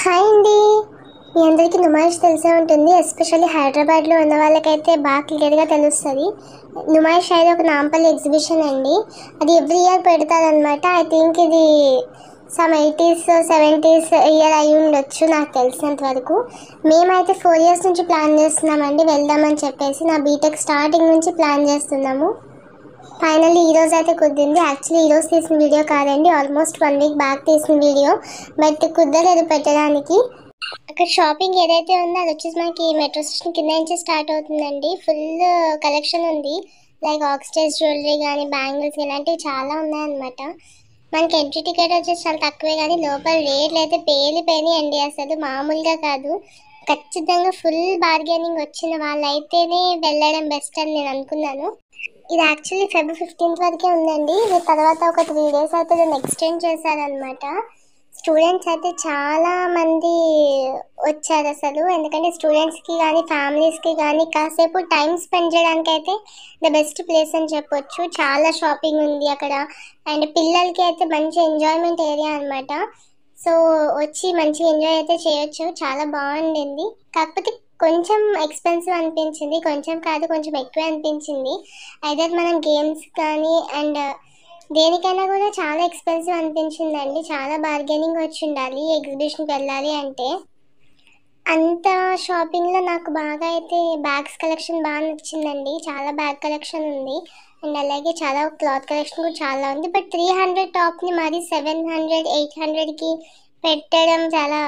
Hi అండి. మీ అందరికీ నుమాయిష్ తెలిసే ఉంటుంది. ఎస్పెషల్లీ హైదరాబాద్లో ఉన్న వాళ్ళకైతే బాగా క్లియర్గా తెలుస్తుంది. నుమాయిష్ అనేది ఒక నాంపల్లి ఎగ్జిబిషన్ అండి. అది ఎవ్రీ ఇయర్ పెడతారనమాట. ఐ థింక్ ఇది సమ్ 80s 70s ఇయర్ అయి ఉండొచ్చు నాకు తెలిసినంత వరకు. మేమైతే 4 years నుంచి ప్లాన్ చేస్తున్నామండి వెళ్దామని చెప్పేసి. నా బీటెక్ స్టార్టింగ్ నుంచి ప్లాన్ చేస్తున్నాము. ఫైనల్లీ ఈరోజు అయితే కుదిరింది. యాక్చువల్లీ ఈరోజు తీసిన వీడియో కాదండి, ఆల్మోస్ట్ 1 week బ్యాక్ తీసిన వీడియో. బట్ కుదరలేదు పెట్టడానికి. అక్కడ షాపింగ్ ఏదైతే ఉందో అది వచ్చేసి మనకి మెట్రో స్టేషన్ కింద నుంచి స్టార్ట్ అవుతుందండి. ఫుల్ కలెక్షన్ ఉంది. లైక్ ఆక్సిడైజ్ జ్యువెలరీ కానీ బ్యాంగిల్స్ ఇలాంటివి చాలా ఉన్నాయన్నమాట. మనకి ఎంట్రీ టికెట్ వచ్చేసి చాలా తక్కువే, కానీ లోపల రేట్లు అయితే పేలిపోయినాయండి. అసలు మామూలుగా కాదు. ఖచ్చితంగా ఫుల్ బార్గెనింగ్ వచ్చిన వాళ్ళైతేనే వెళ్ళడం బెస్ట్ అని నేను అనుకున్నాను. ఇది యాక్చువల్లీ February 15th వరకే ఉందండి. ఇది తర్వాత ఒక 3 days అయితే దీన్ని ఎక్స్టెండ్ చేశారనమాట. స్టూడెంట్స్ అయితే చాలా మంది వచ్చారు అసలు. ఎందుకంటే స్టూడెంట్స్కి కానీ ఫ్యామిలీస్కి కానీ కాసేపు టైం స్పెండ్ చేయడానికి అయితే ద బెస్ట్ ప్లేస్ అని చెప్పొచ్చు. చాలా షాపింగ్ ఉంది అక్కడ. అండ్ పిల్లలకి అయితే మంచి ఎంజాయ్మెంట్ ఏరియా అనమాట. సో వచ్చి మంచిగా ఎంజాయ్ అయితే చేయొచ్చు. చాలా బాగుండింది. కాకపోతే కొంచెం ఎక్స్పెన్సివ్ అనిపించింది. కొంచెం కాదు, కొంచెం ఎక్కువే అనిపించింది. అయితే మనం గేమ్స్ కానీ అండ్ దేనికైనా కూడా చాలా ఎక్స్పెన్సివ్ అనిపించిందండి. చాలా బార్గెనింగ్ వచ్చి ఉండాలి ఎగ్జిబిషన్కి వెళ్ళాలి అంటే. అంత షాపింగ్లో నాకు బాగా అయితే బ్యాగ్స్ కలెక్షన్ బాగా నచ్చిందండి. చాలా బ్యాగ్ కలెక్షన్ ఉంది. అండ్ అలాగే చాలా క్లాత్ కలెక్షన్ కూడా చాలా ఉంది. బట్ 300 టాప్ని మరి 700 800కి పెట్టడం చాలా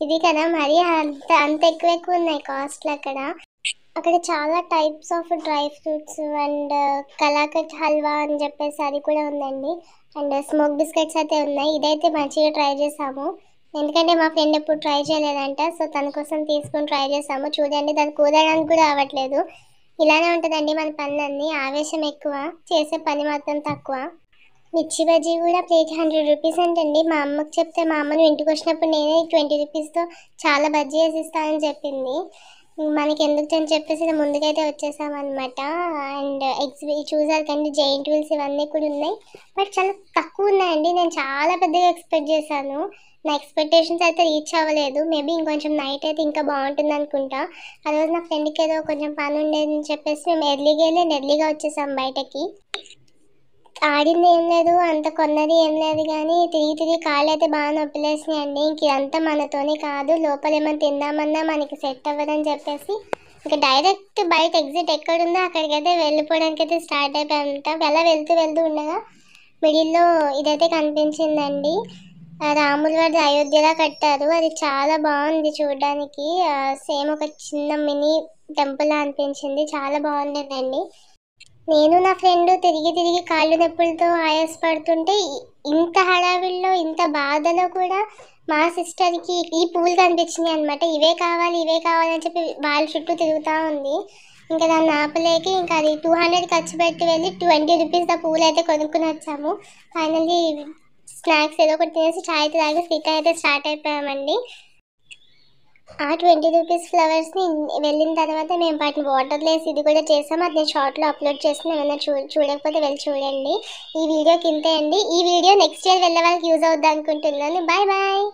ఇది కదా. మరి అంత ఎక్కువ ఉన్నాయి కాస్ట్లు అక్కడ చాలా types of dry fruits and కలాకట్ హల్వా అని చెప్పేసి అది కూడా ఉందండి. అండ్ స్మోక్ బిస్కెట్స్ అయితే ఉన్నాయి. ఇదైతే మంచిగా ట్రై చేసాము, ఎందుకంటే మా ఫ్రెండ్ ఎప్పుడు ట్రై చేయలేదంట. సో తన కోసం తీసుకొని ట్రై చేసాము. చూడండి, దాన్ని కూదడానికి కూడా రావట్లేదు. ఇలానే ఉంటుందండి మన పనులన్నీ. ఆవేశం ఎక్కువ, చేసే పని మాత్రం తక్కువ. మిర్చి బజ్జీ కూడా ప్లేట్ 100 రూపీస్ అంటండి. మా అమ్మకి చెప్తే మా అమ్మను ఇంటికి వచ్చినప్పుడు నేనే 20 రూపీస్తో చాలా బజ్జీ వేసి ఇస్తానని చెప్పింది. మనకి ఎందుకు అని చెప్పేసి ముందుకైతే వచ్చేసామన్నమాట. అండ్ చూసారు కండి, జైంట్ వీల్స్ ఇవన్నీ కూడా ఉన్నాయి. బట్ చాలా తక్కువ ఉన్నాయండి. నేను చాలా పెద్దగా ఎక్స్పెక్ట్ చేశాను. నా ఎక్స్పెక్టేషన్స్ అయితే రీచ్ అవ్వలేదు. మేబీ ఇంకొంచెం నైట్ అయితే ఇంకా బాగుంటుంది అనుకుంటా. ఆ రోజు నా ఫ్రెండ్కి ఏదో కొంచెం పని ఉండేదని చెప్పేసి మేము ఎర్లీగా వచ్చేసాం బయటకి. ఆడింది ఏం లేదు, అంత కొన్నది ఏం లేదు, కానీ తిరిగి కాళ్ళు అయితే బాగా నొప్పిలేసినాయండి. ఇంక ఇదంతా మనతోనే కాదు, లోపల ఏమైనా తిందామన్నా మనకి సెట్ అవ్వదని చెప్పేసి ఇంకా డైరెక్ట్ బయట ఎగ్జిట్ ఎక్కడుందో అక్కడికైతే వెళ్ళిపోవడానికి అయితే స్టార్ట్ అయిపోయామంట. అలా వెళ్తూ ఉండగా మిడిల్లో ఇదైతే కనిపించిందండి. రాముల వారి అయోధ్యలా కట్టారు. అది చాలా బాగుంది చూడడానికి. సేమ్ ఒక చిన్న మినీ టెంపుల్ అనిపించింది. చాలా బాగుండేదండి. నేను నా ఫ్రెండ్ తిరిగి కాళ్ళు నొప్పులతో ఆయాసపడుతుంటే ఇంత హడావిడిలో ఇంత బాధలో కూడా మా సిస్టర్కి ఈ పూలు కనిపించినాయి అనమాట. ఇవే కావాలి అని చెప్పి వాళ్ళ చుట్టూ తిరుగుతూ ఉంది. ఇంకా దాన్ని ఆపలేక ఇంకా అది 200 ఖర్చు పెట్టి వెళ్ళి 20 రూపీస్ ఆ పూలు అయితే కొనుక్కుని వచ్చాము. ఫైనల్లీ స్నాక్స్ ఏదో ఒకటి తినేసి చాయ్ తాగి రిటర్న్ అయితే స్టార్ట్ అయిపోయామండి. ఆ 20 రూపీస్ ఫ్లవర్స్ని వెళ్ళిన తర్వాత మేము వాటిని వాటర్లో వేసి ఇది కూడా చేసాము. అది నేను షార్ట్లో అప్లోడ్ చేసిన, ఏమైనా చూడకపోతే వెళ్ళి చూడండి. ఈ వీడియోకి ఇంతే అండి. ఈ వీడియో నెక్స్ట్ ఇయర్ వెళ్ళే వాళ్ళకి యూజ్ అవుద్ది అనుకుంటున్నాను. బాయ్.